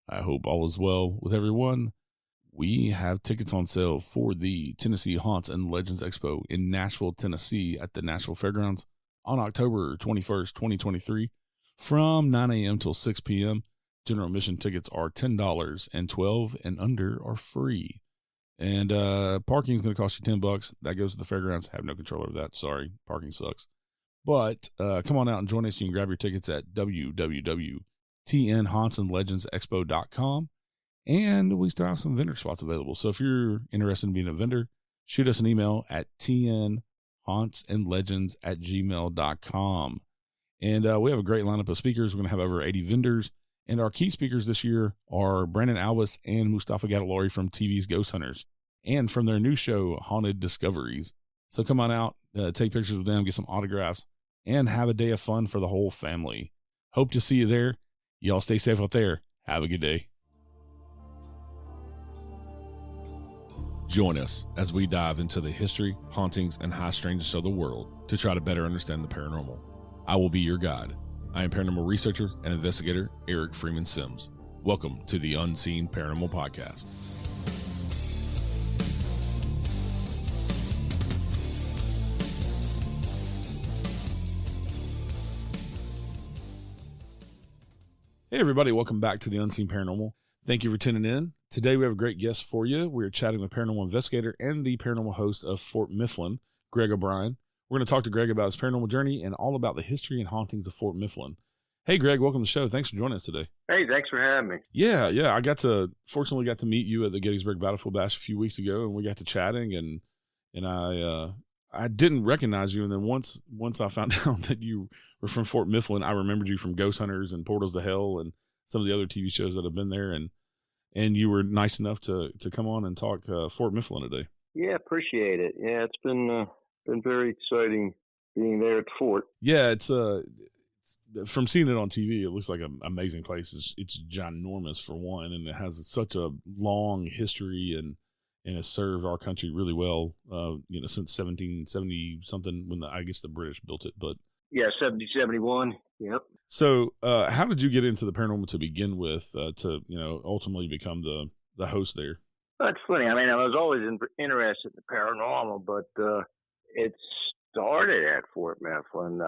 I hope all is well with everyone. We have tickets on sale for the Tennessee Haunts and Legends Expo in Nashville, Tennessee at the Nashville Fairgrounds on October 21st, 2023 from 9 a.m. till 6 p.m. General admission tickets are $10 and 12 and under are free. And parking is going to cost you $10. That goes to the fairgrounds. Have no control over that. Sorry, parking sucks. But come on out and join us. You can grab your tickets at www.tnhauntsandlegendsexpo.com. And we still have some vendor spots available. So if you're interested in being a vendor, shoot us an email at tnhauntsandlegends@gmail.com. And we have a great lineup of speakers. We're going to have over 80 vendors. And our key speakers this year are Brandon Alvis and Mustafa Gadalori from TV's Ghost Hunters and from their new show, Haunted Discoveries. So come on out, take pictures with them, get some autographs, and have a day of fun for the whole family. Hope to see you there. Y'all stay safe out there. Have a good day. Join us as we dive into the history, hauntings, and high strangeness of the world to try to better understand the paranormal. I will be your guide. I am paranormal researcher and investigator Eric Freeman Sims. Welcome to the Unseen Paranormal Podcast. Hey everybody, welcome back to the Unseen Paranormal. Thank you for tuning in. Today we have a great guest for you. We're chatting with paranormal investigator and the paranormal host of Fort Mifflin, Greg O'Brien. We're going to talk to Greg about his paranormal journey and all about the history and hauntings of Fort Mifflin. Hey, Greg, welcome to the show. Thanks for joining us today. Hey, thanks for having me. Yeah. I fortunately got to meet you at the Gettysburg Battlefield Bash a few weeks ago, and we got to chatting, and I didn't recognize you, and then once I found out that you were from Fort Mifflin, I remembered you from Ghost Hunters and Portals to Hell and some of the other TV shows that have been there, and you were nice enough to come on and talk Fort Mifflin today. Yeah, appreciate it. Yeah, it's been very exciting being there at the fort. Yeah, it's from seeing it on TV, it looks like an amazing place. It's ginormous for one, and it has such a long history and has served our country really well. Since 1770 something when I guess the British built it, but yeah, 70-71. Yep. So, how did you get into the paranormal to begin with? To ultimately become the host there? That's funny. I mean, I was always interested in the paranormal, but it started at Fort Mifflin.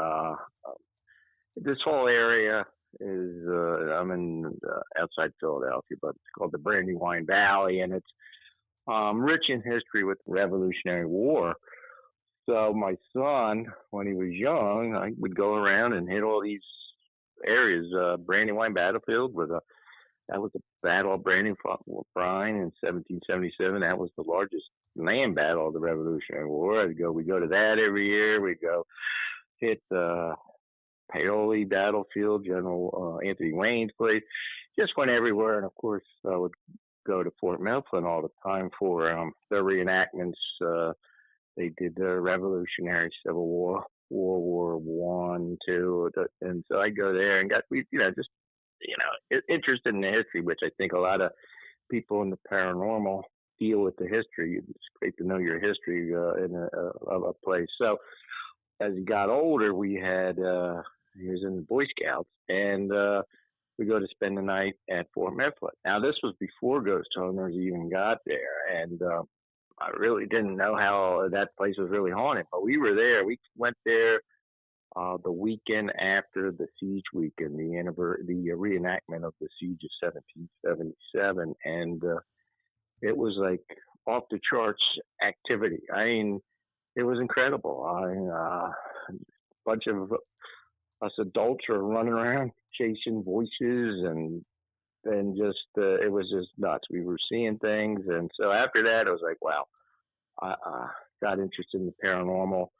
This whole area is I'm in outside Philadelphia, but it's called the Brandywine Valley, and it's rich in history with the Revolutionary War. So my son, when he was young, I would go around and hit all these areas. Brandywine Battlefield that was the Battle of Brandywine in 1777. That was the largest land battle of the Revolutionary War. We go to that every year. We go hit Paoli Battlefield, General Anthony Wayne's place. Just went everywhere, and of course I would go to Fort Mifflin all the time for their reenactments. They did the Revolutionary Civil War, World War I, II, and so I go there and got interested in the history, which I think a lot of people in the paranormal deal with the history. It's great to know your history of a place. So as he got older, he was in the Boy Scouts, and we go to spend the night at Fort Mifflin. Now, this was before ghost hunters even got there, and I really didn't know how that place was really haunted, but we were there. We went there the weekend after the siege weekend, the reenactment of the siege of 1777, and it was like off the charts activity. I mean, it was incredible. A bunch of us adults were running around chasing voices, and then it was just nuts. We were seeing things, and so after that, I was like, wow. I got interested in the paranormal,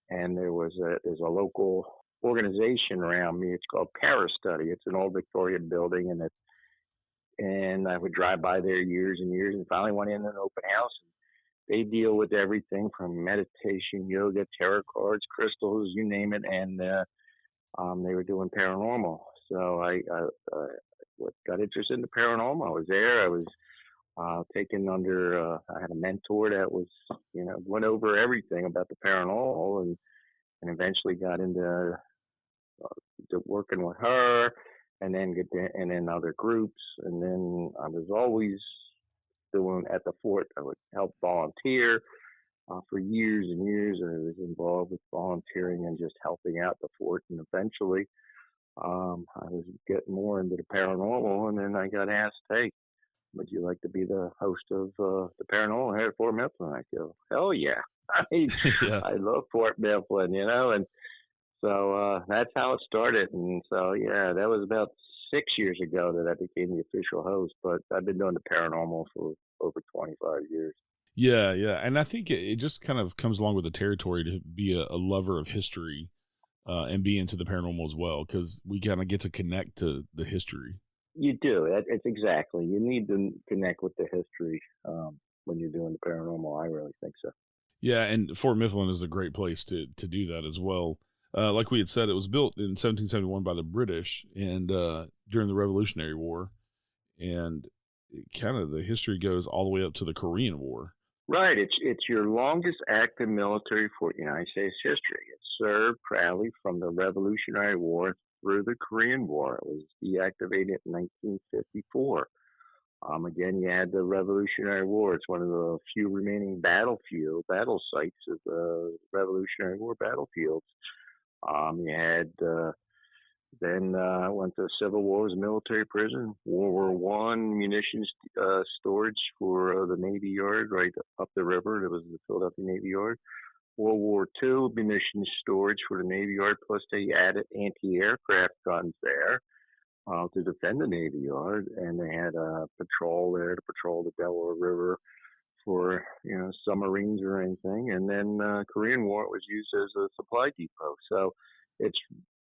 and there's a local organization around me. It's called Parastudy. It's an old Victorian building, and I would drive by there years and years, and finally went in an open house. And they deal with everything from meditation, yoga, tarot cards, crystals, you name it, and they were doing paranormal. So I got interested in the paranormal. I was there. I was taken under, I had a mentor that was, went over everything about the paranormal, and eventually got into working with her. and then other groups, and then I was always doing at the fort. I would help volunteer for years and years. I was involved with volunteering and just helping out the fort, and eventually I was getting more into the paranormal, and then I got asked, "Hey, would you like to be the host of the paranormal here at Fort Mifflin?" I go, "Hell yeah!" I mean, Yeah. I love Fort Mifflin, and so that's how it started. And so yeah, that was about 6 years ago that I became the official host. But I've been doing the paranormal for over 25 years. Yeah, yeah, and I think it just kind of comes along with the territory to be a lover of history, and be into the paranormal as well, because we kind of get to connect to the history. You do. It's exactly. You need to connect with the history when you're doing the paranormal. I really think so. Yeah, and Fort Mifflin is a great place to do that as well. Like we had said, it was built in 1771 by the British, and during the Revolutionary War, and kind of the history goes all the way up to the Korean War. Right. It's your longest active military fort in United States history. It served proudly from the Revolutionary War through the Korean War. It was deactivated in 1954. Again, you had the Revolutionary War. It's one of the few remaining battle sites of the Revolutionary War battlefields. You had then went to Civil War, was a military prison. World War One munitions storage for the Navy Yard right up the river. It was the Philadelphia Navy Yard. World War Two munitions storage for the Navy Yard. Plus, they added anti-aircraft guns there to defend the Navy Yard, and they had a patrol there to patrol the Delaware River for submarines or anything. And then Korean War, it was used as a supply depot. So it's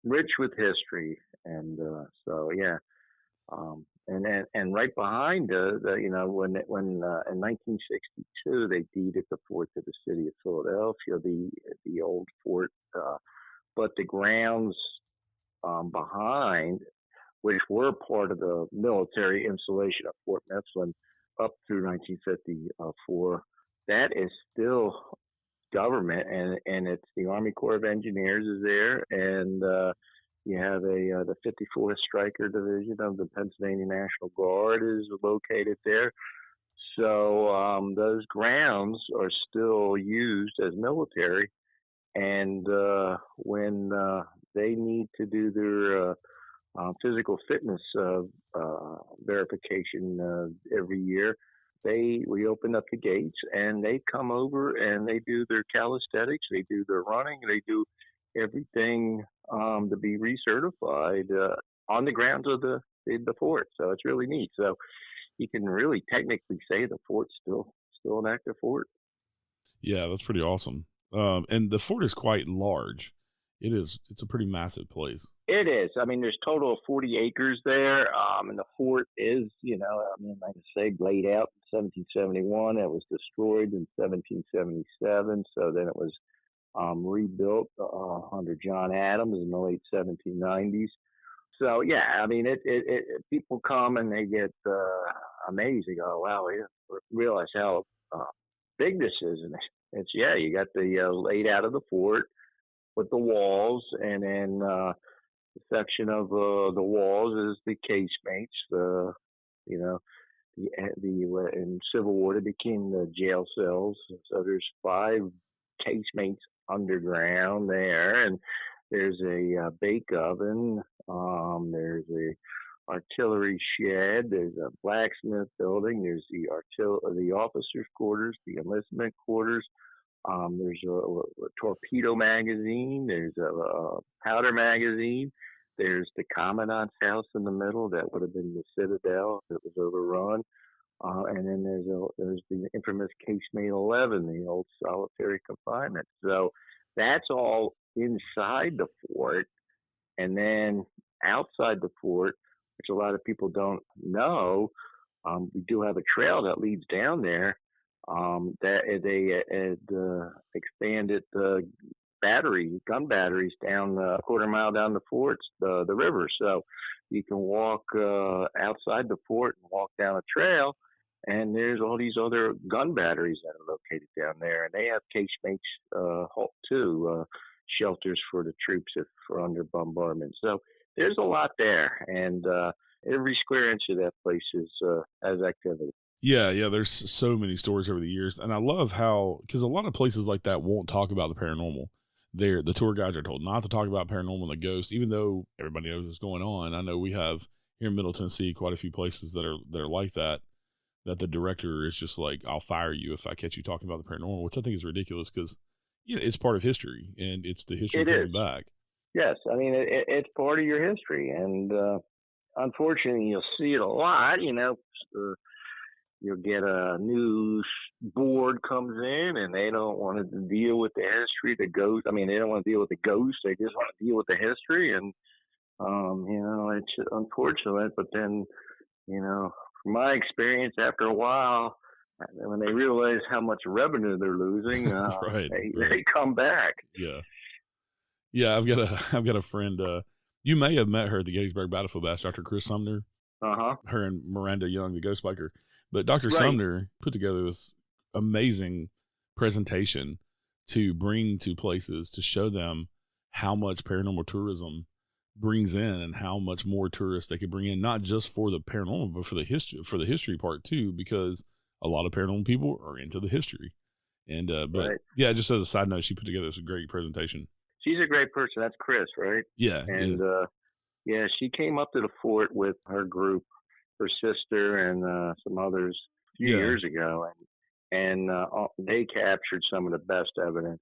rich with history, and so yeah. And right behind when in 1962 they deeded the fort to the city of Philadelphia, the old fort, but the grounds behind, which were part of the military installation of Fort Mifflin up through 1954, that is still government, and it's the Army Corps of Engineers is there, and you have the 54th Stryker Division of the Pennsylvania National Guard is located there. So those grounds are still used as military, and when they need to do their physical fitness verification every year, we open up the gates and they come over and they do their calisthenics, they do their running, they do everything to be recertified on the grounds of the fort. So it's really neat. So you can really technically say the fort's still an active fort. Yeah, that's pretty awesome. And the fort is quite large. It's a pretty massive place. It is. I mean, there's total of 40 acres there, and the fort is, like I say, laid out in 1771. It was destroyed in 1777. So then it was rebuilt under John Adams in the late 1790s. So yeah, I mean, it people come and they get amazed. They go, "Wow, we realize how big this is." And it's you got the laid out of the fort with the walls, and then the section of the walls is the casemates. In Civil War they became the jail cells. So there's 5 casemates underground there, and there's a bake oven. There's a artillery shed. There's a blacksmith building. There's the officers' quarters, the enlistment quarters. There's a torpedo magazine. There's a powder magazine. There's the commandant's house in the middle. That would have been the citadel if it was overrun. And then there's the infamous casemate 11, the old solitary confinement. So that's all inside the fort. And then outside the fort, which a lot of people don't know, we do have a trail that leads down there. That they had expanded the gun batteries down a quarter mile down the fort, the river. So you can walk outside the fort and walk down a trail, and there's all these other gun batteries that are located down there, and they have casemates too, shelters for the troops if we're under bombardment. So there's a lot there, and every square inch of that place is has activity. Yeah, yeah. There's so many stories over the years, and I love how because a lot of places like that won't talk about the paranormal. The tour guides are told not to talk about paranormal and the ghosts, even though everybody knows what's going on. I know we have here in Middle Tennessee quite a few places that are like that. That the director is just like, I'll fire you if I catch you talking about the paranormal, which I think is ridiculous because it's part of history and it's the history It coming is. back. Yes, I mean it's part of your history, and unfortunately, you'll see it a lot. You'll get a news board comes in, and they don't want to deal with the history, the ghost. I mean, they don't want to deal with the ghost. They just want to deal with the history, and it's unfortunate. But then, from my experience, after a while, when they realize how much revenue they're losing, Right. they come back. Yeah. Yeah, I've got a friend. You may have met her at the Gettysburg Battlefield Bash, Dr. Chris Sumner. Her and Miranda Young, the ghost biker. But Dr. Right. Sumner put together this amazing presentation to bring to places to show them how much paranormal tourism brings in and how much more tourists they could bring in, not just for the paranormal, but for the history part too, because a lot of paranormal people are into the history. And but Right. yeah, just as a side note, she put together this great presentation. She's a great person. That's Chris, right? Yeah. And she came up to the fort with her group, her sister, and some others a few years ago, and they captured some of the best evidence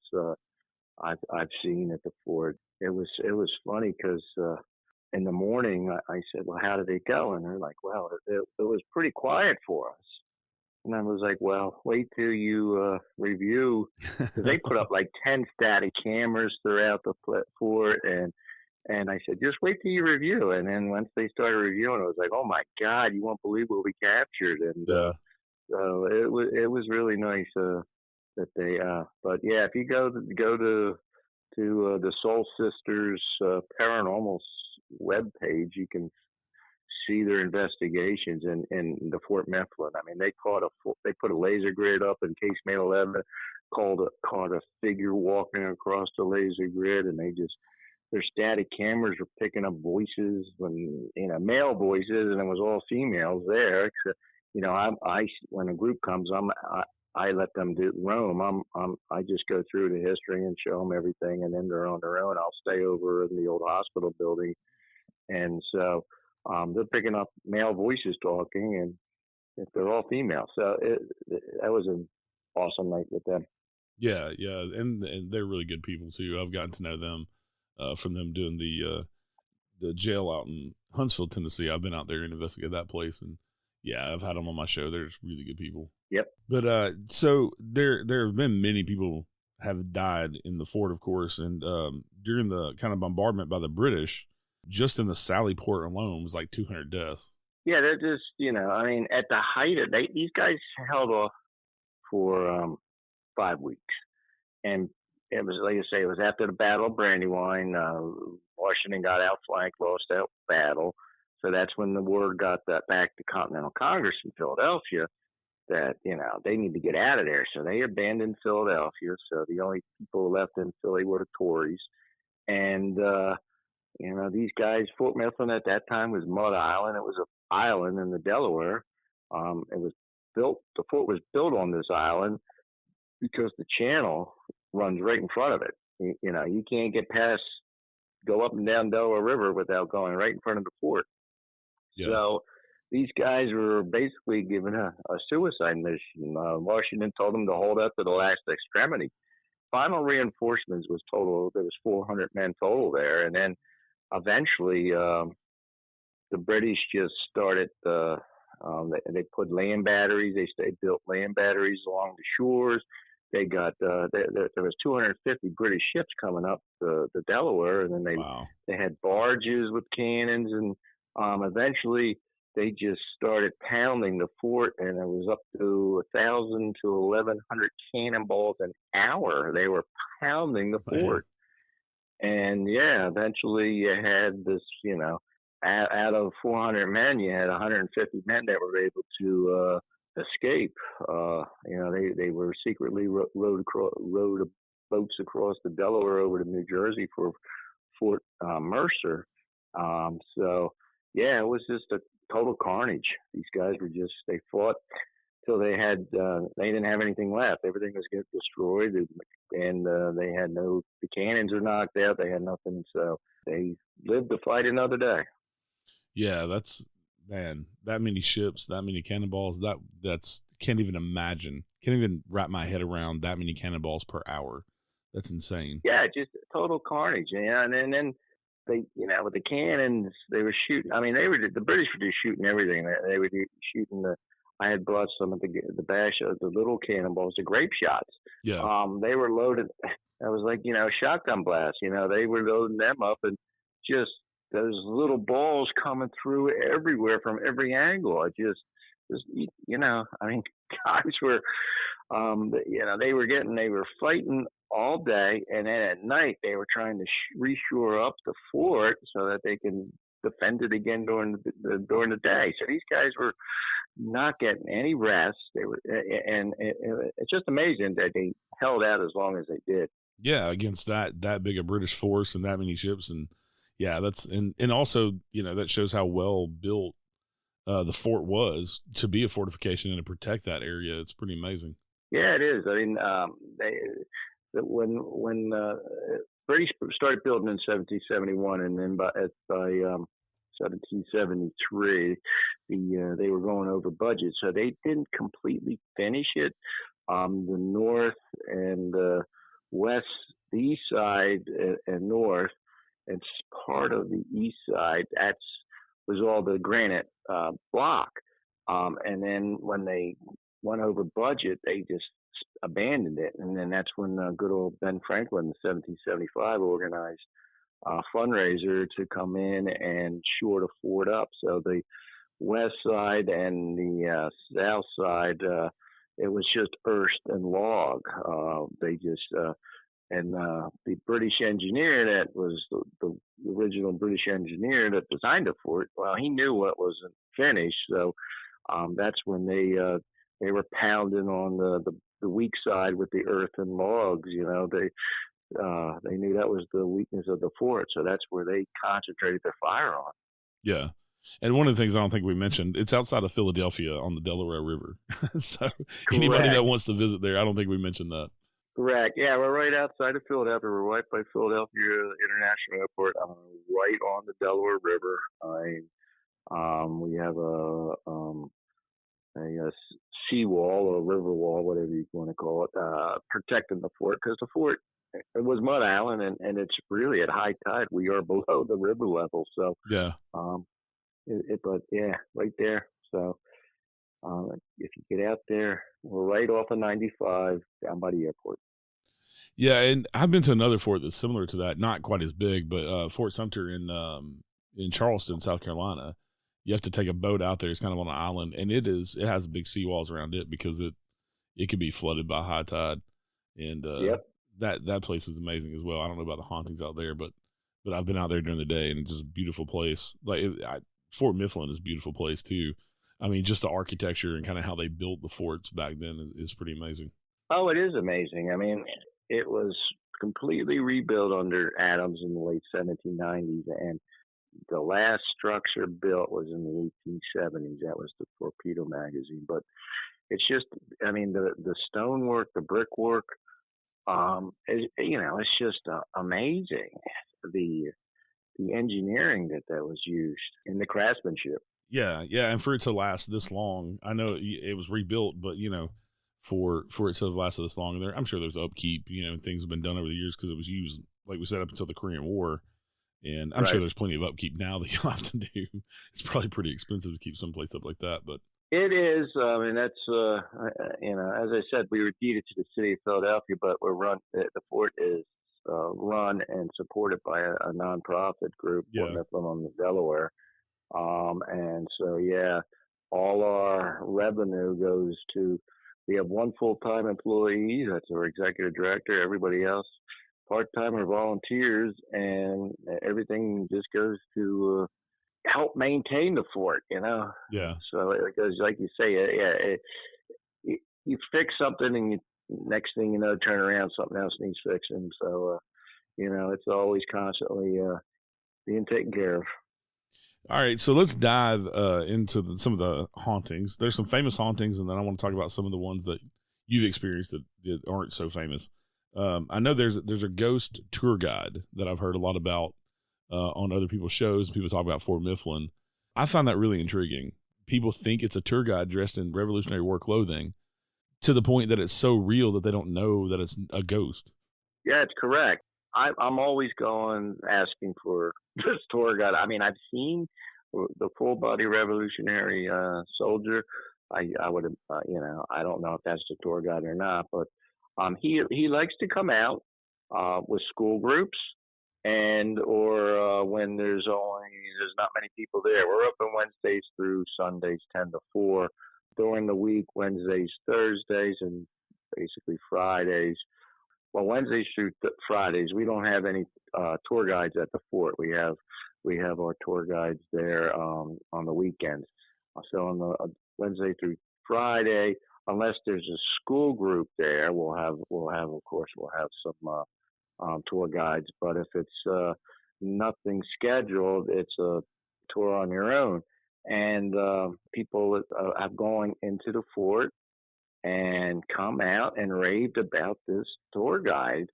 I've seen at the fort. It was funny because in the morning I said, "Well, how did it go?" And they're like, "Well, it was pretty quiet for us." And I was like, "Well, wait till you review." Because they put up like 10 static cameras throughout the fort, and I said, just wait till you review. And then once they started reviewing, I was like, oh my God, you won't believe what we captured. And so it was really nice that they. But yeah, if you go to the Soul Sisters Paranormal webpage, you can see their investigations in the Fort Mifflin. I mean, they put a laser grid up in casemate 11, caught a figure walking across the laser grid, and their static cameras were picking up voices male voices, and it was all females there. When a group comes, I let them roam. I just go through the history and show them everything, and then they're on their own. I'll stay over in the old hospital building, and so they're picking up male voices talking, and if they're all female, so that was an awesome night with them. Yeah, and they're really good people too. I've gotten to know them from them doing the jail out in Huntsville, Tennessee. I've been out there and investigated that place, and yeah, I've had them on my show. They're just really good people. Yep. But so there have been many people have died in the fort, of course, and during the kind of bombardment by the British, just in the Sally Port alone was like 200 deaths. Yeah, they're just I mean, at the height of these guys held off for 5 weeks, and it was, like I say, it was after the Battle of Brandywine. Washington got outflanked, lost that battle. So that's when the word got that back to Continental Congress in Philadelphia that, they need to get out of there. So they abandoned Philadelphia. So the only people left in Philly were the Tories. And, these guys, Fort Mifflin at that time was Mud Island. It was an island in the Delaware. The fort was built on this island because the channel runs right in front of it. You can't go up and down Delaware River without going right in front of the fort. Yeah. So these guys were basically given a suicide mission. Washington told them to hold out to the last extremity. Final reinforcements was total. There was 400 men total there, and then eventually the British just started. They put land batteries. They built land batteries along the shores. They got there was 250 British ships coming up the Delaware, and then they had barges with cannons, and eventually they just started pounding the fort, and it was up to 1,000 to 1,100 cannonballs an hour. They were pounding the fort, and eventually you had this, out of 400 men, you had 150 men that were able to escape. They were secretly rowed boats across the Delaware over to New Jersey for Fort Mercer, So yeah, it was just a total carnage. These guys were just they fought till they didn't have anything left. Everything was getting destroyed, and they had no the cannons were knocked out. They had nothing, so they lived to fight another day. Yeah, that's man, that many ships, that many cannonballs, that's can't even imagine. Can't even wrap my head around that many cannonballs per hour. That's insane. Yeah, just total carnage. Yeah, and then they, with the cannons, they were shooting. I mean, the British were just shooting everything. They were shooting the. I had brought some of the bash of the little cannonballs, the grape shots. Yeah. They were loaded. I was like, shotgun blast. They were loading them up and just those little balls coming through everywhere from every angle. I mean, guys were they were fighting all day, and then at night they were trying to reshore up the fort so that they can defend it again during the day. So these guys were not getting any rest. They were, and it's just amazing that they held out as long as they did. Yeah, against that big a British force and that many ships, and yeah, that's and also that shows how well built the fort was to be a fortification and to protect that area. It's pretty amazing. Yeah, it is. I mean, when British started building in 1771, and then by 1773, they were going over budget, so they didn't completely finish it. The north and west, the east side and north, and part of the east side, was all the granite block. And then when they went over budget, they just abandoned it. And then that's when good old Ben Franklin in 1775 organized a fundraiser to come in and shore the fort up. So the west side and the south side, it was just earth and log. They just and the British engineer that was the original British engineer that designed the fort, well, he knew what wasn't finished. So that's when they were pounding on the weak side with the earth and logs. They knew that was the weakness of the fort, so that's where they concentrated their fire on. Yeah. And one of the things I don't think we mentioned, it's outside of Philadelphia on the Delaware River. So anybody that wants to visit there, I don't think we mentioned that. Correct. Yeah, we're right outside of Philadelphia. We're right by Philadelphia International Airport, right on the Delaware River. We have a seawall or a river wall, whatever you want to call it, protecting the fort, because the fort, it was Mud Island, and it's really at high tide. We are below the river level, so yeah. But yeah, right there. So if you get out there, we're right off of 95 down by the airport. Yeah, and I've been to another fort that's similar to that, not quite as big, but Fort Sumter in Charleston, South Carolina. You have to take a boat out there. It's kind of on an island, and it has big seawalls around it because it can be flooded by high tide. And yep. that place is amazing as well. I don't know about the hauntings out there, but I've been out there during the day, and it's just a beautiful place. Fort Mifflin is a beautiful place too. I mean, just the architecture and kind of how they built the forts back then is pretty amazing. Oh, it is amazing. I mean, it was completely rebuilt under Adams in the late 1790s, and the last structure built was in the 1870s. That was the Torpedo magazine. But it's just, I mean, the stonework, the brickwork, it's just amazing. The engineering that was used in the craftsmanship. Yeah, and for it to last this long, I know it was rebuilt, but for it to have lasted this long, I'm sure there's upkeep. Things have been done over the years because it was used, like we said, up until the Korean War, and I'm sure there's plenty of upkeep now that you'll have to do. It's probably pretty expensive to keep someplace up like that, but it is. I mean, that's as I said, we were deeded to the city of Philadelphia, but the fort is run and supported by a nonprofit group, Fort Mifflin on the Delaware. And so, yeah, all our revenue goes to, we have one full-time employee, that's our executive director, everybody else part-time or volunteers, and everything just goes to help maintain the fort, Yeah. So it goes, like you say, you fix something and next thing you know, turn around, something else needs fixing. So, it's always constantly being taken care of. All right, so let's dive into some of the hauntings. There's some famous hauntings, and then I want to talk about some of the ones that you've experienced that aren't so famous. I know there's a ghost tour guide that I've heard a lot about on other people's shows. People talk about Fort Mifflin. I find that really intriguing. People think it's a tour guide dressed in Revolutionary War clothing to the point that it's so real that they don't know that it's a ghost. Yeah, it's correct. I'm always going asking for this tour guide. I mean, I've seen the full body Revolutionary soldier. I would, I don't know if that's the tour guide or not, but he likes to come out with school groups and or when there's not many people there. We're open Wednesdays through Sundays, 10 to 4. During the week, Wednesdays, Thursdays, and basically Fridays. Well, Wednesdays through Fridays, we don't have any tour guides at the fort. We have our tour guides there on the weekends. So on the Wednesday through Friday, unless there's a school group there, we'll have some tour guides. But if it's nothing scheduled, it's a tour on your own. And people have gone into the fort and come out and raved about this tour guide.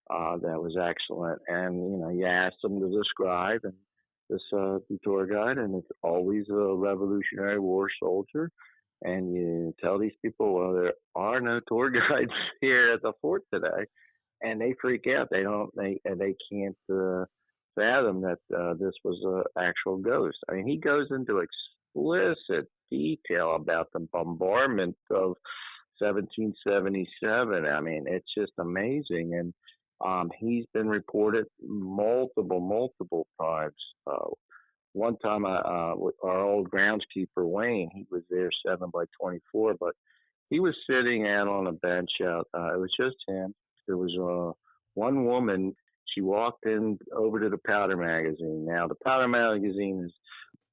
That was excellent. And, you ask them to describe and this the tour guide, and it's always a Revolutionary War soldier. And you tell these people, well, there are no tour guides here at the fort today. And they freak out. They can't fathom that this was an actual ghost. I mean, he goes into explicit detail about the bombardment of 1777. I mean, it's just amazing. And he's been reported multiple times. One time, our old groundskeeper, Wayne, he was there 7 by 24, but he was sitting out on a bench out. It was just him. There was one woman. She walked in over to the powder magazine. Now, the powder magazine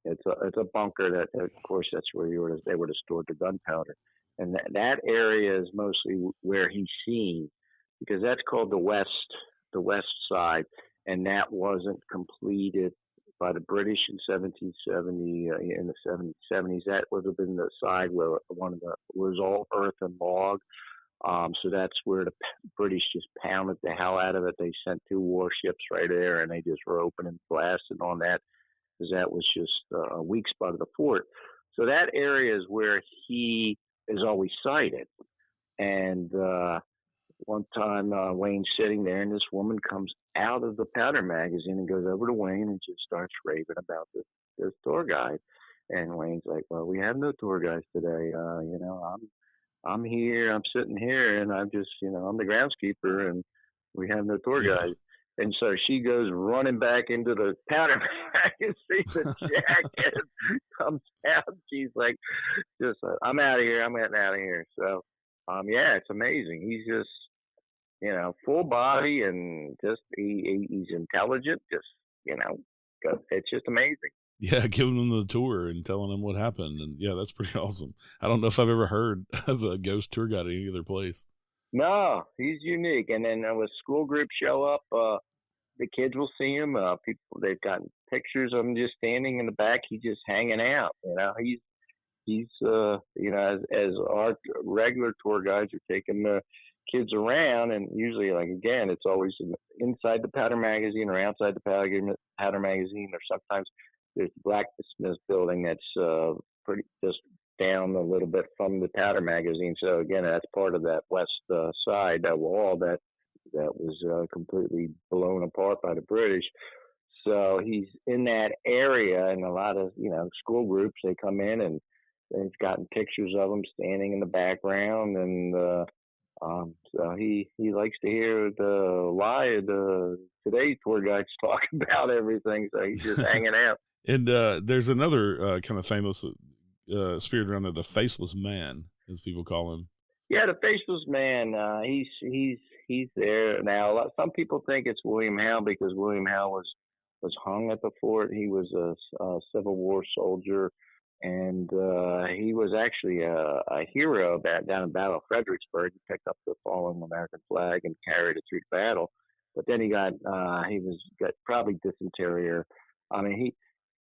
it's a bunker that, of course, that's where they would have stored the gunpowder. And that area is mostly where he's seen, because that's called the west side, and that wasn't completed by the British in 1770. In the 1770s, that would have been the side where was all earth and log. So that's where the British just pounded the hell out of it. They sent 2 warships right there, and they just were opening blasting on that, because that was just a weak spot of the fort. So that area is where he is always sighted. And one time Wayne's sitting there, and this woman comes out of the powder magazine and goes over to Wayne and just starts raving about this tour guide. And Wayne's like, well, we have no tour guides today. I'm here, I'm sitting here, and I'm just, I'm the groundskeeper, and we have no tour guide. And so she goes running back into the powder magazine. The jacket comes out. She's like, I'm out of here. I'm getting out of here. So, yeah, it's amazing. He's just, full body, and just he's intelligent. Just, it's just amazing. Yeah, giving them the tour and telling them what happened. And yeah, that's pretty awesome. I don't know if I've ever heard of a ghost tour guide at any other place. No, he's unique. And then when school groups show up, the kids will see him. They've gotten pictures of him just standing in the back. He's just hanging out. He's as our regular tour guides are taking the kids around, and usually, like, again, it's always inside the powder magazine or outside the powder magazine, or sometimes there's the blacksmith building that's pretty just down a little bit from the powder magazine. So again, that's part of that west side, that wall that was completely blown apart by the British. So he's in that area, and a lot of school groups, they come in and they've gotten pictures of him standing in the background, and so he likes to hear today's tour guides talk about everything. So he's just hanging out. And there's another kind of famous spirit around there, the Faceless Man, as people call him. Yeah, the Faceless Man. He's there now. Some people think it's William Howe, because William Howe was hung at the fort. He was a Civil War soldier, and he was actually a hero down in Battle of Fredericksburg. He picked up the fallen American flag and carried it through the battle. But then he got probably dysentery. I mean,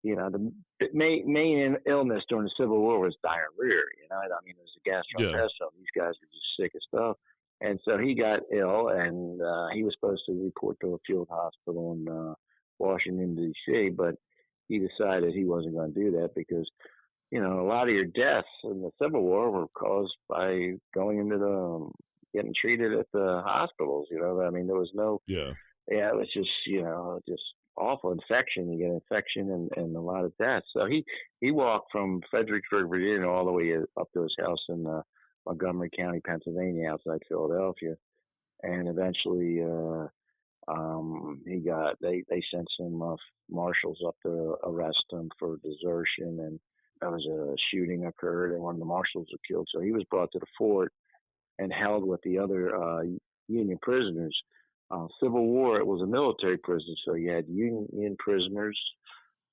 the main illness during the Civil War was diarrhea. I mean, it was a Yeah. gastrointestinal. These guys were just sick as stuff. And so he got ill, and he was supposed to report to a field hospital in Washington, D.C., but he decided he wasn't going to do that because, a lot of your deaths in the Civil War were caused by going into getting treated at the hospitals. I mean, there was no, Yeah. yeah, it was just, just awful infection. You get infection and a lot of deaths. So he walked from Fredericksburg, Virginia, all the way up to his house in Montgomery County, Pennsylvania, outside Philadelphia, and eventually they sent some marshals up to arrest him for desertion, and there was a shooting occurred, and one of the marshals was killed. So he was brought to the fort and held with the other Union prisoners. Civil War, it was a military prison, so you had Union prisoners,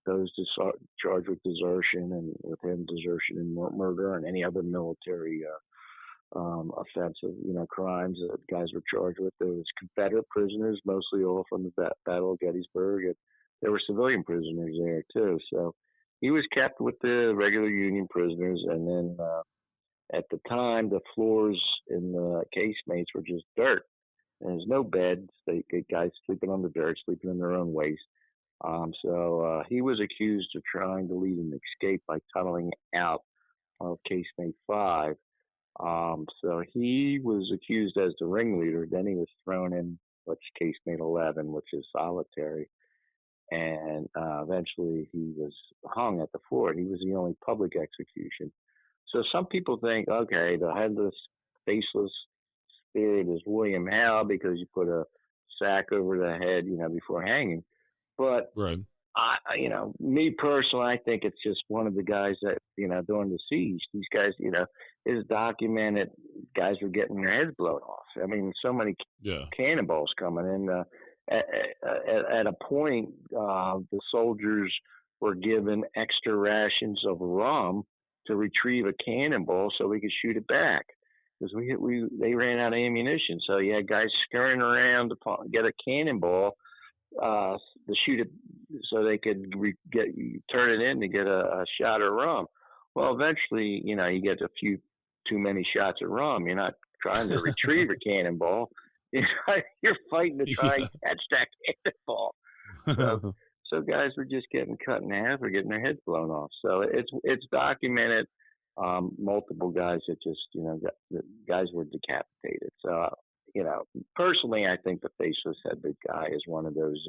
those charged with desertion, and with him desertion and murder, and any other military offensive, crimes that guys were charged with. There was Confederate prisoners, mostly all from the Battle of Gettysburg, and there were civilian prisoners there too. So he was kept with the regular Union prisoners, and then at the time, the floors in the casemates were just dirt. And there's no beds. They get guys sleeping on the dirt, sleeping in their own waste. So he was accused of trying to lead an escape by tunneling out of casemate 5. So he was accused as the ringleader. Then he was thrown in what's casemate 11, which is solitary. And eventually he was hung at the fort. He was the only public execution. So some people think, okay, the headless, faceless spirit is William Howe because you put a sack over the head, before hanging. But Right. Me personally, I think it's just one of the guys that, during the siege, these guys, is documented guys were getting their heads blown off. I mean, so many cannonballs coming in. At a point, the soldiers were given extra rations of rum to retrieve a cannonball so we could shoot it back, because they ran out of ammunition. So you had guys scurrying around to get a cannonball to shoot it so they could turn it in to get a shot of rum. Well, eventually, you get a few too many shots of rum. You're not trying to retrieve a cannonball. You're fighting to try and catch that cannonball. So guys were just getting cut in half or getting their heads blown off. So it's documented. Multiple guys that just guys were decapitated. So personally, I think the faceless headed guy is one of those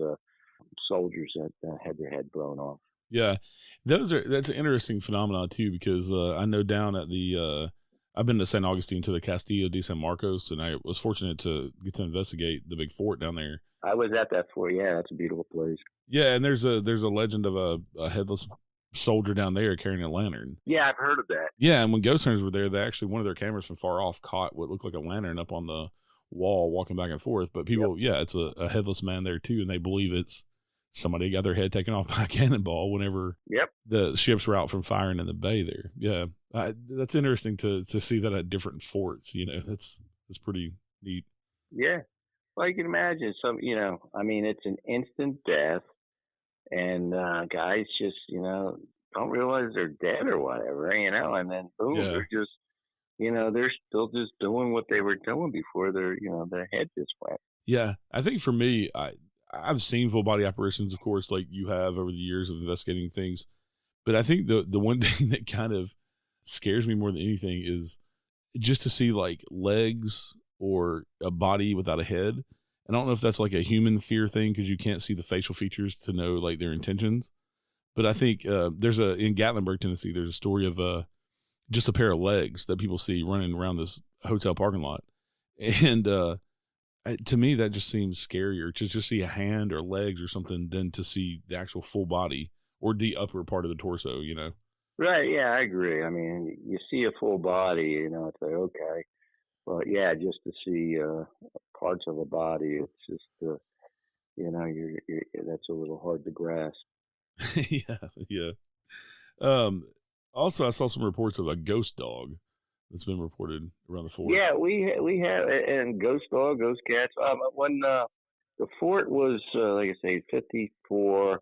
soldiers that had their head blown off. Yeah, that's an interesting phenomenon too, because I know down at the I've been to St. Augustine, to the Castillo de San Marcos, and I was fortunate to get to investigate the big fort down there. I was at that fort. Yeah, that's a beautiful place. Yeah, and there's a legend of a headless soldier down there carrying a lantern. Yeah, I've heard of that. Yeah, and when ghost hunters were there, they actually, one of their cameras from far off caught what looked like a lantern up on the wall walking back and forth. But people, it's a headless man there too, and they believe it's somebody got their head taken off by a cannonball whenever the ships were out from firing in the bay there. Yeah, that's interesting to see that at different forts. That's pretty neat. Yeah, well, you can imagine I mean, it's an instant death, and guys just don't realize they're dead or whatever, and then boom, they're just they're still just doing what they were doing before their head just went. Yeah, I think for me, I've seen full body apparitions, of course, like you have over the years of investigating things. But I think the one thing that kind of scares me more than anything is just to see like legs or a body without a head. And I don't know if that's like a human fear thing, because you can't see the facial features to know like their intentions. But I think there's in Gatlinburg, Tennessee, there's a story of just a pair of legs that people see running around this hotel parking lot. And to me, that just seems scarier to just see a hand or legs or something than to see the actual full body or the upper part of the torso, Right. Yeah, I agree. I mean, you see a full body, it's like, okay. Well, yeah, just to see parts of a body, it's just, you're that's a little hard to grasp. Yeah. Also, I saw some reports of a ghost dog that's been reported around the fort. Yeah, we have, and ghost dog, ghost cats. When the fort was, like I say, 54,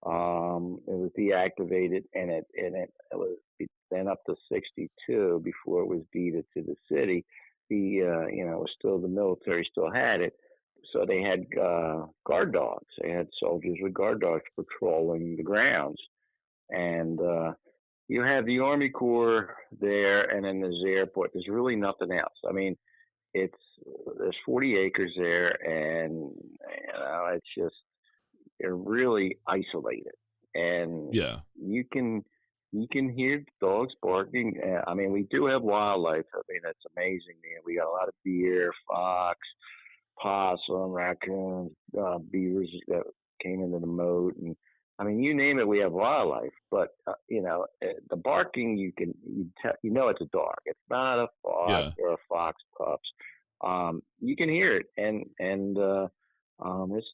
It was deactivated, and it was then up to 62 before it was deeded to the city. It was still the military still had it, so they had guard dogs. They had soldiers with guard dogs patrolling the grounds, and you have the Army Corps there, and then there's the airport. There's really nothing else. I mean, it's there's 40 acres there, and it's just they're really isolated, and Yeah. you can hear dogs barking. I mean, we do have wildlife. I mean, that's amazing, man. We got a lot of deer, fox, possum, raccoons, beavers that came into the moat, and I mean, you name it, we have wildlife. But the barking, you know it's a dog. It's not a fox Yeah. or a fox pups. You can hear it, and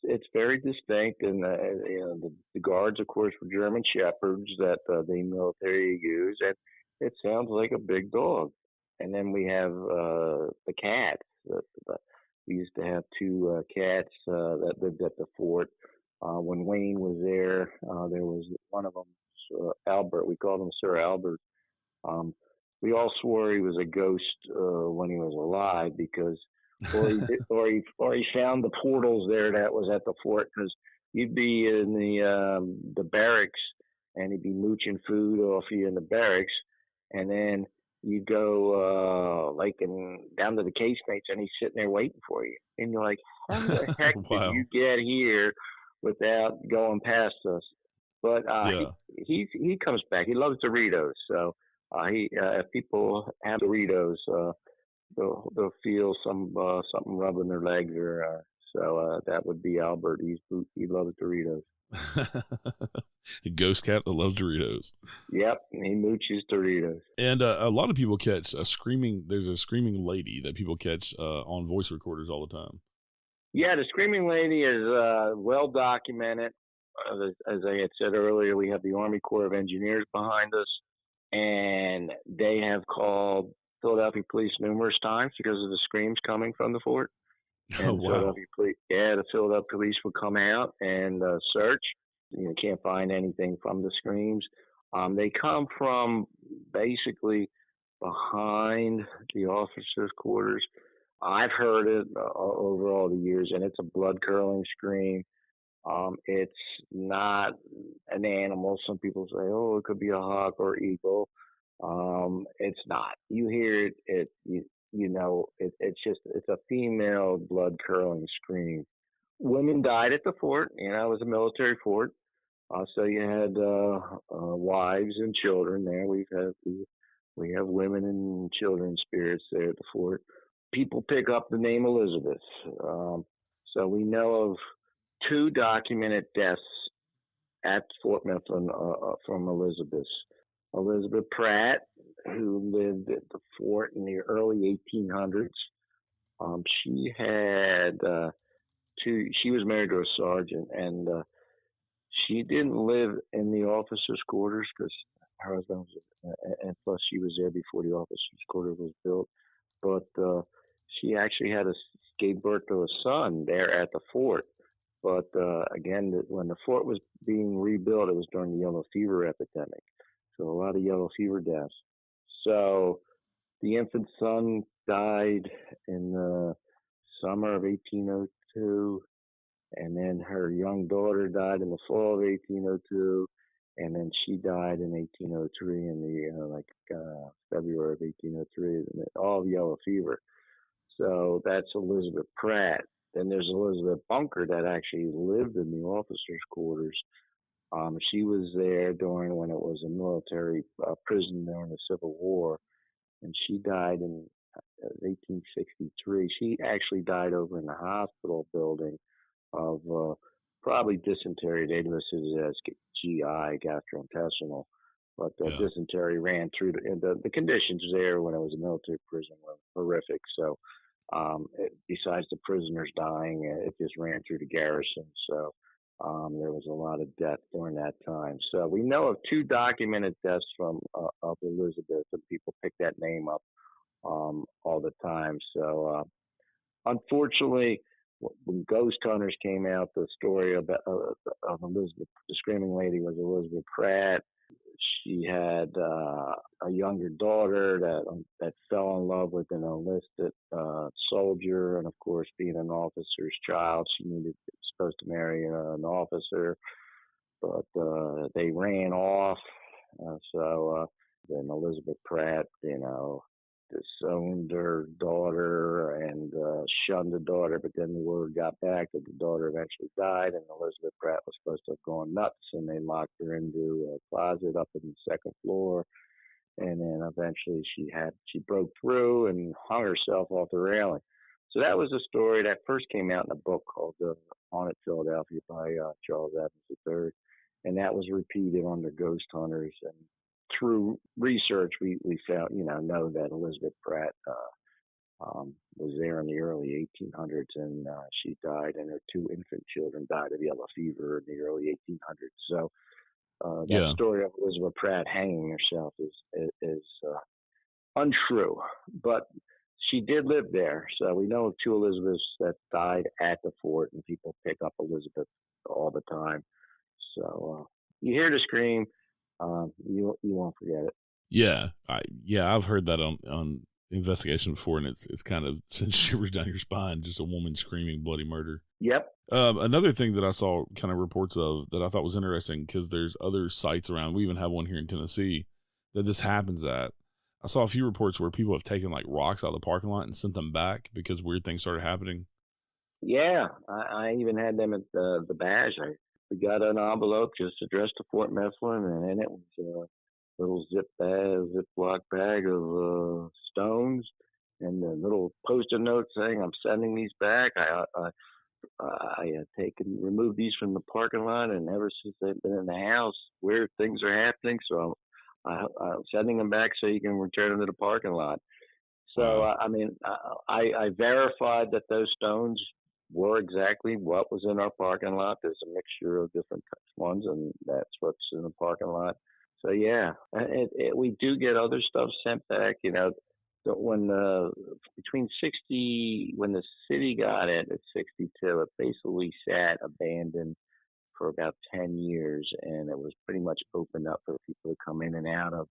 it's very distinct. And the guards, of course, were German shepherds that the military used, and it sounds like a big dog. And then we have the cats. We used to have two cats that lived at the fort. When Wayne was there was one of them, Albert. We called him Sir Albert. Um, we all swore he was a ghost when he was alive because, or he found the portals there that was at the fort because you'd be in the barracks and he'd be mooching food off you in the barracks, and then you go down to the casemates and he's sitting there waiting for you, and you're like, how the heck did Wow. you get here without going past us? But Yeah. he comes back. He loves Doritos, so if people have Doritos, they'll feel something rubbing their legs, or that would be Albert. He loves Doritos. Ghost cat that loves Doritos. Yep, he mooches Doritos. And a lot of people catch there's a screaming lady that people catch on voice recorders all the time. Yeah, the Screaming Lady is well documented. As I had said earlier, we have the Army Corps of Engineers behind us, and they have called Philadelphia police numerous times because of the screams coming from the fort. Oh, And wow. the Philadelphia police would come out and search. Can't find anything from the screams. They come from basically behind the officers' quarters. I've heard it over all the years, and it's a blood curdling scream. It's not an animal. Some people say, "Oh, it could be a hawk or eagle." It's not. You hear it. It's a female blood curdling scream. Women died at the fort. It was a military fort. So you had wives and children there. We have women and children spirits there at the fort. People pick up the name Elizabeth. So we know of two documented deaths at Fort Mifflin from Elizabeth. Elizabeth Pratt, who lived at the fort in the early 1800s. She had she was married to a sergeant, and she didn't live in the officers' quarters because her husband was, and plus she was there before the officers' quarters was built. But she actually gave birth to a son there at the fort. But again, when the fort was being rebuilt, it was during the yellow fever epidemic, so a lot of yellow fever deaths. So the infant son died in the summer of 1802, and then her young daughter died in the fall of 1802, and then she died in 1803 in the February of 1803, all of yellow fever. So that's Elizabeth Pratt. Then there's Elizabeth Bunker that actually lived in the officers' quarters. She was there during when it was a military prison during the Civil War, and she died in 1863. She actually died over in the hospital building of probably dysentery. They listed it as GI, gastrointestinal, but Yeah. dysentery ran through the conditions there when it was a military prison were horrific. So besides the prisoners dying, it just ran through the garrison. So there was a lot of death during that time. So we know of two documented deaths of Elizabeth, and people pick that name up all the time. So unfortunately, when Ghost Hunters came out, the story of Elizabeth, the screaming lady, was Elizabeth Pratt. She had a younger daughter that fell in love with an enlisted soldier, and of course, being an officer's child, she supposed to marry an officer, but they ran off. So then Elizabeth Pratt, disowned her daughter and shunned the daughter, but then the word got back that the daughter eventually died, and Elizabeth Pratt was supposed to have gone nuts, and they locked her into a closet up in the second floor, and then eventually she broke through and hung herself off the railing. So that was a story that first came out in a book called Haunted Philadelphia by Charles Evans III, and that was repeated under Ghost Hunters. And through research, we found, know that Elizabeth Pratt was there in the early 1800s, and she died, and her two infant children died of yellow fever in the early 1800s. So that story of Elizabeth Pratt hanging herself is untrue, but she did live there. So we know of two Elizabeths that died at the fort, and people pick up Elizabeth all the time. So you hear the scream, you won't forget it. Yeah, I've heard that on investigation before, and it's kind of sends shivers down your spine. Just a woman screaming bloody murder. Yep. Another thing that I saw kind of reports of that I thought was interesting, because there's other sites around. We even have one here in Tennessee that this happens at. I saw a few reports where people have taken like rocks out of the parking lot and sent them back because weird things started happening. Yeah, I even had them at the badge. We got an envelope just addressed to Fort Mifflin, and in it was a little Ziploc bag of stones, and a little post-it note saying, "I'm sending these back. I removed these from the parking lot, and ever since they've been in the house, weird things are happening. So I'm sending them back so you can return them to the parking lot." So I verified that those stones were exactly what was in our parking lot. There's a mixture of different ones, and that's what's in the parking lot. So yeah, we do get other stuff sent back. When between 60, when the city got it at 62, it basically sat abandoned for about 10 years, and it was pretty much opened up for people to come in and out of.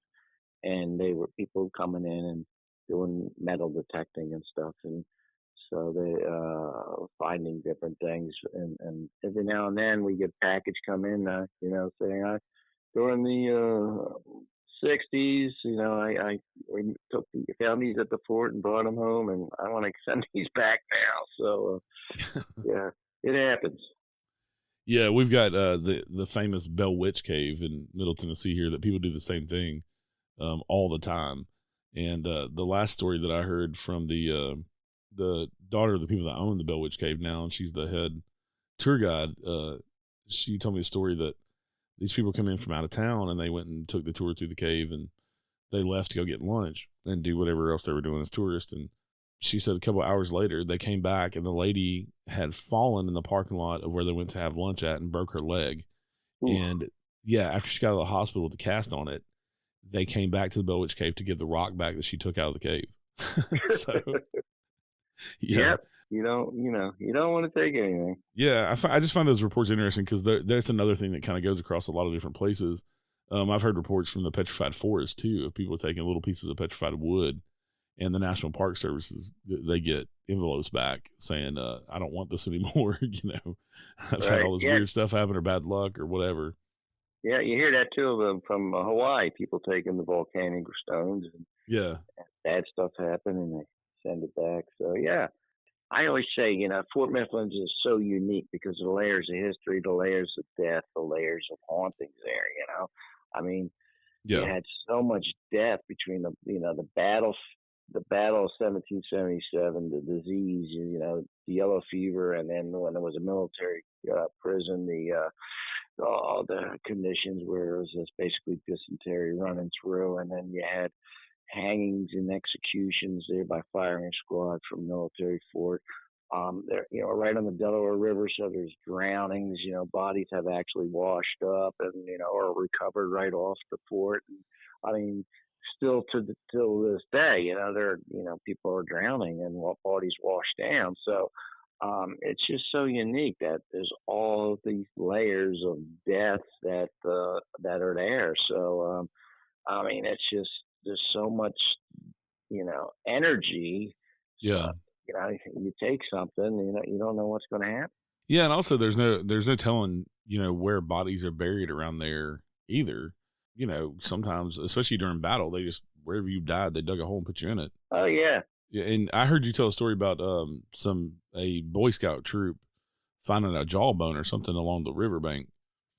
And they were people coming in and doing metal detecting and stuff, and so they finding different things. And every now and then we get a package come in, saying during the 60s, we found these at the fort and brought them home, and I want to send these back now. So yeah, it happens. Yeah, we've got the famous Bell Witch Cave in Middle Tennessee here that people do the same thing all the time. And the last story that I heard from the daughter of the people that own the Bell Witch Cave now, and she's the head tour guide, she told me a story that these people come in from out of town, and they went and took the tour through the cave, and they left to go get lunch and do whatever else they were doing as tourists. And she said a couple of hours later, they came back, and the lady had fallen in the parking lot of where they went to have lunch at and broke her leg. Ooh. And yeah, after she got out of the hospital with the cast on it, they came back to the Bell Witch Cave to get the rock back that she took out of the cave. So, yeah. Yep. You don't want to take anything. Yeah, I just find those reports interesting because there's another thing that kind of goes across a lot of different places. I've heard reports from the petrified forest too, of people taking little pieces of petrified wood, and the National Park Services, they get envelopes back saying, "I don't want this anymore." I've had all this weird stuff happen, or bad luck, or whatever. Yeah, you hear that too from Hawaii. People taking the volcanic stones, and bad stuff happen, and they send it back. So yeah. I always say, Fort Mifflin is so unique because of the layers of history, the layers of death, the layers of hauntings there, I mean, you had so much death between the battle of 1777, the disease, the yellow fever, and then when there was a military prison, all the conditions where it was just basically dysentery running through, and then you had hangings and executions there by firing squad from military fort. There, right on the Delaware River, so there's drownings. Bodies have actually washed up and or recovered right off the fort. And, I mean, still till this day, there people are drowning and bodies washed down. So it's just so unique that there's all of these layers of death that are there. So I mean, it's just there's so much, energy. Yeah. Uh, you take something, you don't know what's going to happen. Yeah, and also there's no telling, where bodies are buried around there either. Sometimes, especially during battle, they just wherever you died, they dug a hole and put you in it. Oh yeah, Yeah, and I heard you tell a story about a Boy Scout troop finding a jawbone or something along the riverbank.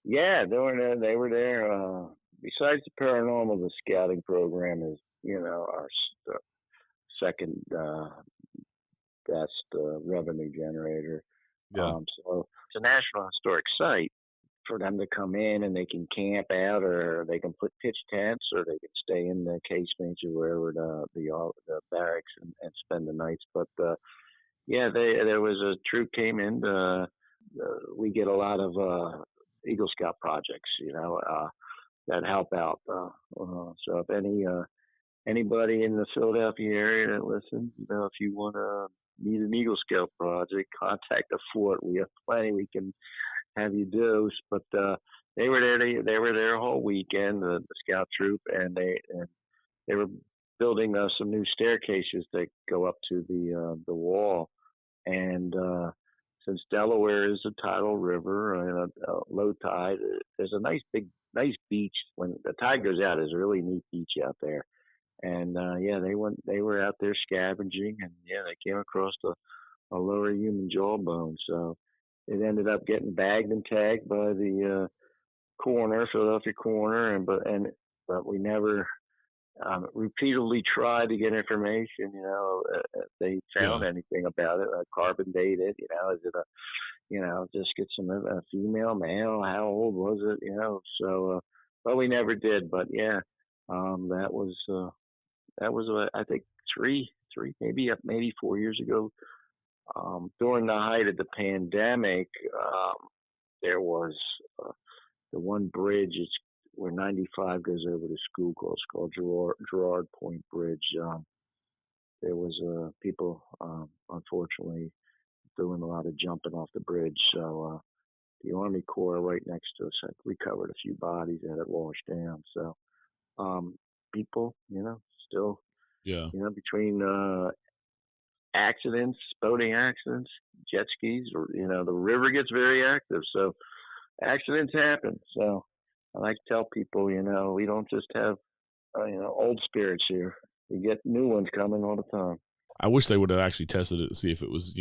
yeah. They were there. Besides the paranormal, the scouting program is, our second best revenue generator. Yeah, So it's a national historic site for them to come in, and they can camp out, or they can put pitch tents, or they can stay in the casemates or wherever the barracks and spend the nights. But yeah, there was a troop came in. We get a lot of Eagle Scout projects, that help out. So if anybody in the Philadelphia area that listens, if you want to need an Eagle Scout project, contact the fort. We have plenty we can have you do. But they were there. They were there a whole weekend. The scout troop, and they were building some new staircases that go up to the wall. And since Delaware is a tidal river and a low tide, there's a nice beach. When the tide goes out, there's a really neat beach out there. And yeah, they were out there scavenging, and yeah, they came across a lower human jawbone. So it ended up getting bagged and tagged by the Philadelphia coroner, but we never repeatedly tried to get information. If they yeah, found anything about it, carbon dated. Is it a just get some female, male? How old was it? So but we never did. But yeah, that was I think three maybe 4 years ago. During the height of the pandemic, there was the one bridge. It's where 95 goes over to Schuylkill. It's called Gerard Point Bridge. There was people, unfortunately, doing a lot of jumping off the bridge. So the Army Corps right next to us had recovered a few bodies that had washed down. So people, still, yeah. between accidents, boating accidents, jet skis, or the river gets very active, so accidents happen. So I like to tell people, we don't just have old spirits here. We get new ones coming all the time. I wish they would have actually tested it to see if it was,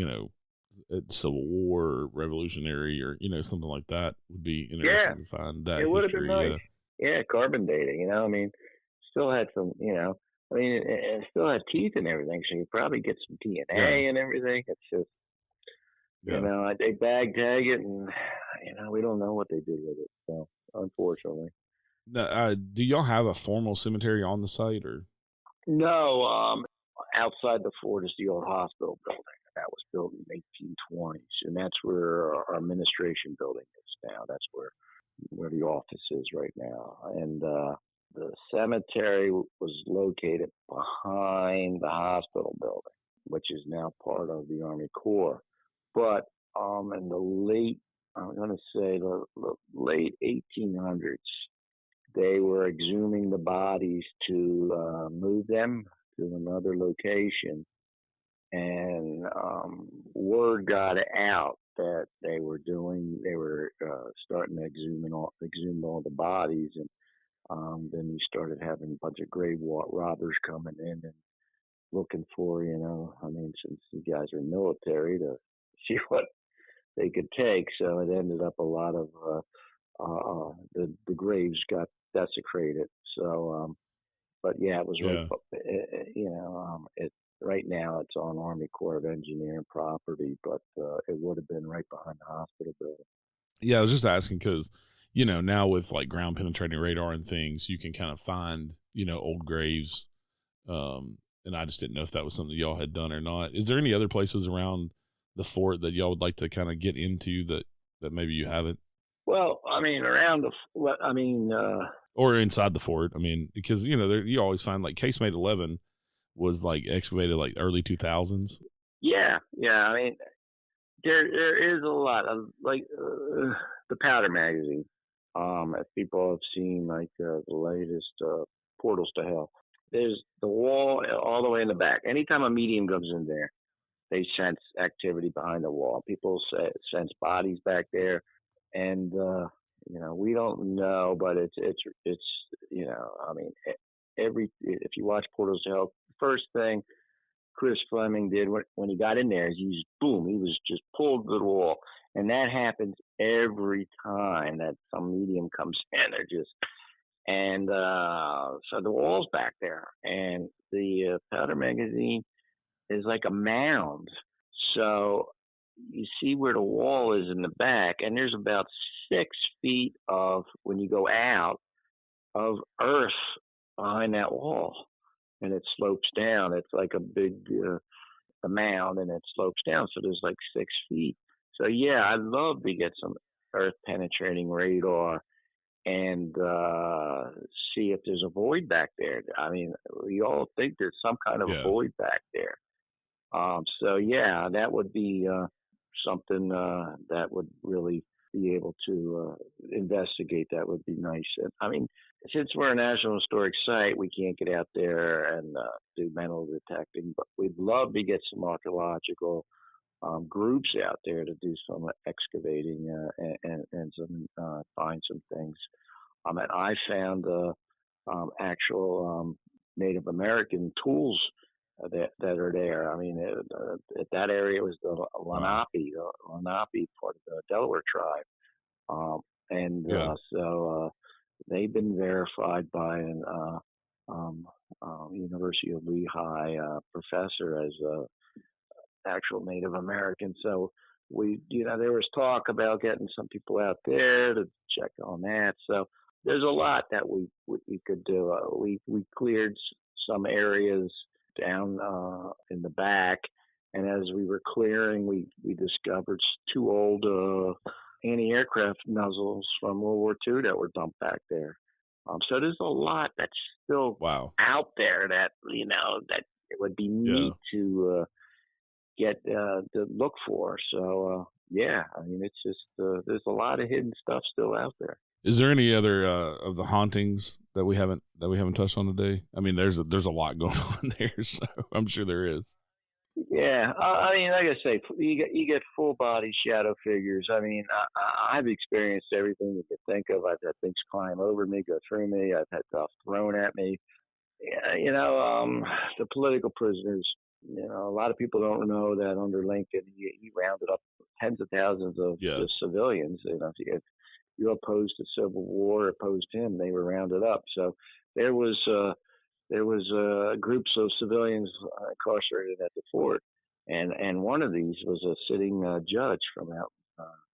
Civil War or Revolutionary or something like that. Would be Yeah, interesting to find that it would have been history. nice. Yeah, Yeah, carbon dating. I mean, still had some. I mean, it still had teeth and everything, so you probably get some yeah, DNA and everything. It's just yeah. they bag tag it, and we don't know what they did with it. So unfortunately, Now, do y'all have a formal cemetery on the site, or? no. Outside the fort is the old hospital building that was built in the 1820s, and that's where our administration building is now. That's where the office is right now, and the cemetery was located behind the hospital building, which is now part of the Army Corps. But in the I'm going to say the late 1800s, they were exhuming the bodies to move them to another location, and word got out that they were starting to exhume all the bodies, and then you started having a bunch of grave robbers coming in and looking for, I mean, since you guys are military, to see what they could take. So it ended up a lot of the graves got desecrated. So, but yeah, it was right. Yeah, It right now it's on Army Corps of Engineering property, but it would have been right behind the hospital building. yeah. I was just asking because now with like ground penetrating radar and things, you can kind of find old graves. And I just didn't know if that was something y'all had done or not. Is there any other places around the fort that y'all would like to kind of get into that maybe you haven't? Well, I mean, Or inside the fort. I mean, because you always find like casemate 11 was like excavated like early 2000s. yeah. I mean, there is a lot of like the Powder magazine. If people have seen like the latest Portals to Hell, there's the wall all the way in the back. Anytime a medium comes in there, they sense activity behind the wall. People sense bodies back there, and we don't know, but it's I mean, every if you watch Portals to Hell, first thing Chris Fleming did when he got in there is he was just pulled to the wall, and that happens every time that some medium comes in. They're just and so the wall's back there, and the Powder magazine is like a mound. So you see where the wall is in the back, and there's about 6 feet of when you go out of earth behind that wall, and it slopes down. It's like a big a mound, and it slopes down. So there's like 6 feet. So yeah, I'd love to get some earth penetrating radar and see if there's a void back there. I mean, we all think there's some kind of a Yeah. void back there. So yeah, that would be something that would really be able to investigate. That would be nice. And, I mean, since we're a National Historic Site, we can't get out there and do metal detecting, but we'd love to get some archaeological groups out there to do some excavating and some find some things. And I found actual Native American tools that are there. I mean, that area was the Wow. Lenape part of the Delaware tribe, and Yeah. so they've been verified by an University of Lehigh professor as actual Native American. So there was talk about getting some people out there to check on that. So there's a lot that we could do. We cleared some areas down in the back, and as we were clearing, we discovered two old anti-aircraft nozzles from World War II that were dumped back there. So there's a lot that's still Wow. out there that that it would be Yeah. neat to get to look for. So yeah, I mean, it's just there's a lot of hidden stuff still out there. Is there any other of the hauntings that we haven't touched on today? I mean, there's a lot going on there, so I'm sure there is. Yeah, I mean, like I say, you get full body shadow figures. I mean, I've experienced everything you could think of. I've had things climb over me, go through me. I've had stuff thrown at me. Yeah, the political prisoners. A lot of people don't know that under Lincoln, he rounded up tens of thousands of Yeah. just civilians. If you opposed the Civil War, opposed him, they were rounded up. So there was groups of civilians incarcerated at the fort, and one of these was a sitting judge from out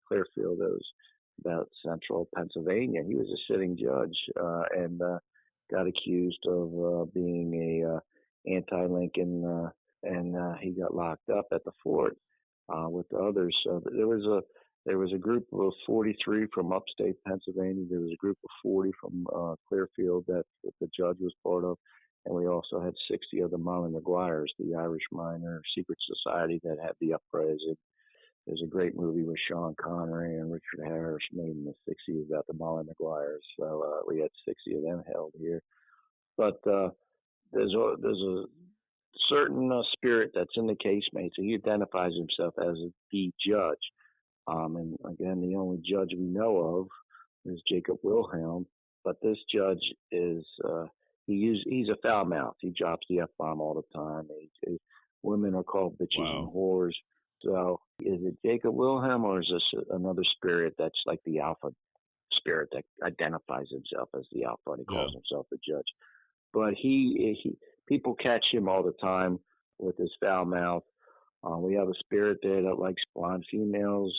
Clearfield. That was about central Pennsylvania. He was a sitting judge and got accused of being a anti-Lincoln, and he got locked up at the fort with the others. So there was a group of 43 from upstate Pennsylvania. There was a group of 40 from Clearfield that the judge was part of. And we also had 60 of the Molly Maguires, the Irish minor secret society that had the uprising. There's a great movie with Sean Connery and Richard Harris made in the 60s about the Molly Maguires. So we had 60 of them held here. But there's a certain spirit that's in the casemate. So he identifies himself as the judge. And again, the only judge we know of is Jacob Wilhelm. But this judge is he's a foul mouth. He drops the F bomb all the time. Women are called bitches and Wow. whores. So is it Jacob Wilhelm, or is this another spirit that's like the alpha spirit that identifies himself as the alpha and he Yeah. calls himself the judge? But he people catch him all the time with his foul mouth. We have a spirit there that likes blonde females.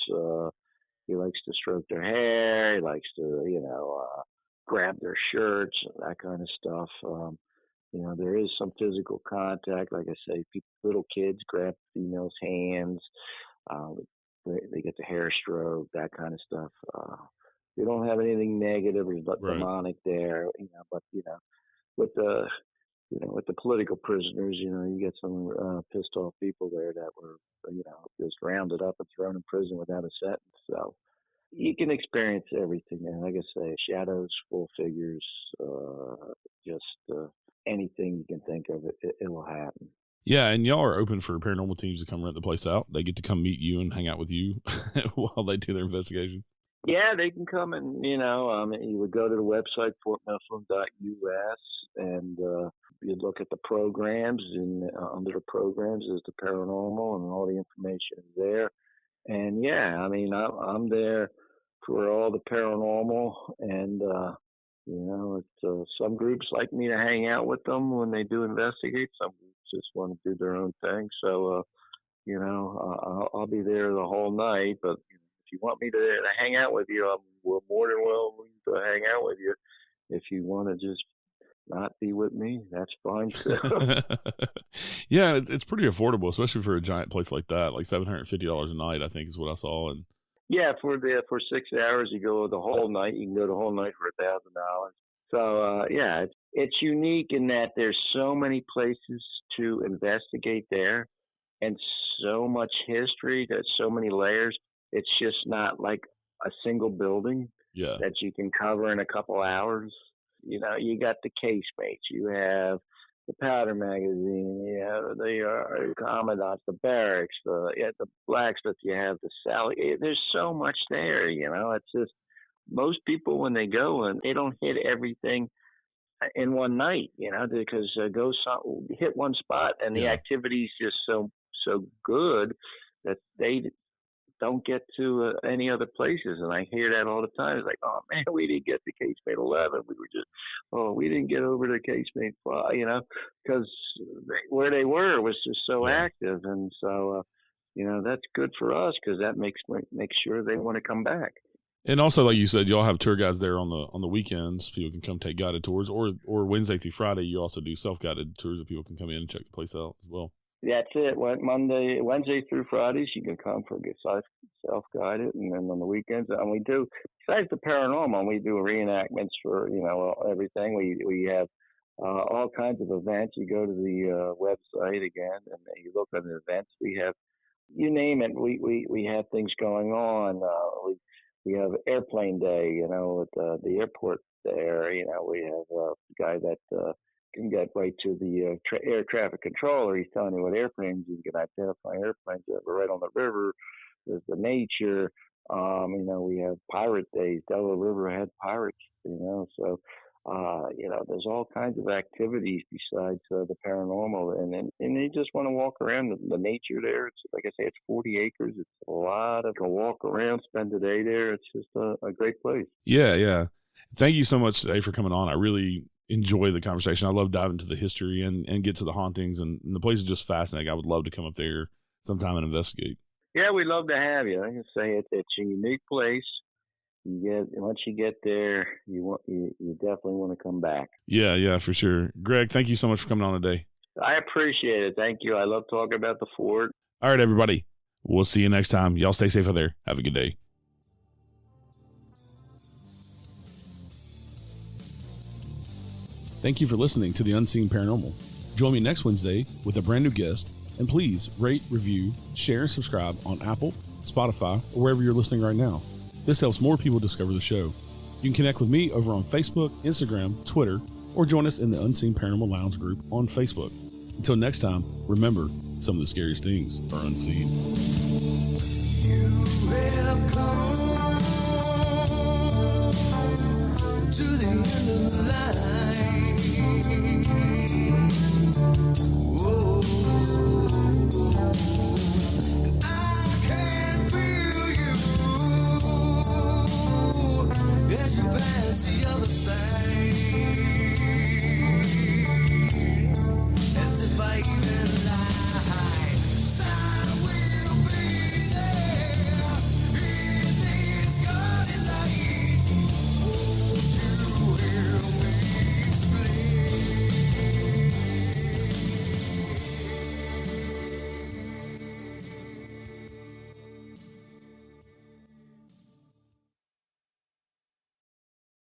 He likes to stroke their hair. He likes to, grab their shirts, that kind of stuff. There is some physical contact. Like I say, little kids grab females' hands. Uh, they get the hair stroke, that kind of stuff. We don't have anything negative or Right. demonic there, but with the with the political prisoners, you get some pissed off people there that were, just rounded up and thrown in prison without a sentence. So you can experience everything. And like I say, shadows, full figures, just anything you can think of, it will happen. Yeah, and y'all are open for paranormal teams to come rent the place out. They get to come meet you and hang out with you while they do their investigation. Yeah, they can come and, you would go to the website, fortmifflin.us, and you look at the programs, and under the programs is the paranormal, and all the information is there. And yeah, I'm there for all the paranormal, and it's some groups like me to hang out with them when they do investigate. Some groups just want to do their own thing. So, I'll be there the whole night. But if you want me to hang out with you, we're more than welcome to hang out with you. If you want to just not be with me, that's fine too. Yeah, it's pretty affordable, especially for a giant place like that. Like $750 a night, I think, is what I saw. And yeah, for 6 hours, you go the whole night. You can go the whole night for $1,000. So yeah, it's unique in that there's so many places to investigate there, and so much history. There's so many layers. It's just not like a single building that you can cover in a couple hours. You got the casemates, you have the powder magazine, you have the commandants, the barracks, the blacksmith, you have the Sally. There's so much there, It's just most people when they go and they don't hit everything in one night, because hit one spot and the activity is just so good that they don't get to any other places. And I hear that all the time. It's like, oh man, we didn't get to casemate 11. We didn't get over to casemate 5, because where they were was just so active. And so, that's good for us, because that makes sure they want to come back. And also, like you said, y'all have tour guides there on the weekends. People can come take guided tours, or Wednesday through Friday, you also do self-guided tours that people can come in and check the place out as well. That's it. Wednesday through Fridays, you can come for get self-guided, and then on the weekends, and we do, besides the paranormal, we do reenactments for everything. We have all kinds of events. You go to the website again, and you look at the events. We have, you name it. We have things going on. We have airplane day, at the airport there. We have a guy that can get right to the air traffic controller. He's telling you what airplanes you can identify. Airplanes that are right on the river. There's the nature. We have pirate days. Delaware River had pirates. So there's all kinds of activities besides the paranormal, and they just want to walk around the nature there. It's like I say, it's 40 acres. It's a lot of walk around, spend the day there. It's just a great place. Yeah. Thank you so much today for coming on. I really enjoy the conversation. I love diving into the history and get to the hauntings, and the place is just fascinating. I would love to come up there sometime and investigate. Yeah, we'd love to have you. Like I say, it's a unique place. Once you get there, you definitely want to come back. Yeah, for sure. Greg, thank you so much for coming on today. I appreciate it. Thank you. I love talking about the fort. All right, everybody. We'll see you next time. Y'all stay safe out there. Have a good day. Thank you for listening to The Unseen Paranormal. Join me next Wednesday with a brand new guest, and please rate, review, share, and subscribe on Apple, Spotify, or wherever you're listening right now. This helps more people discover the show. You can connect with me over on Facebook, Instagram, Twitter, or join us in the Unseen Paranormal Lounge group on Facebook. Until next time, remember, some of the scariest things are unseen. You have come to the end of the line. Whoa.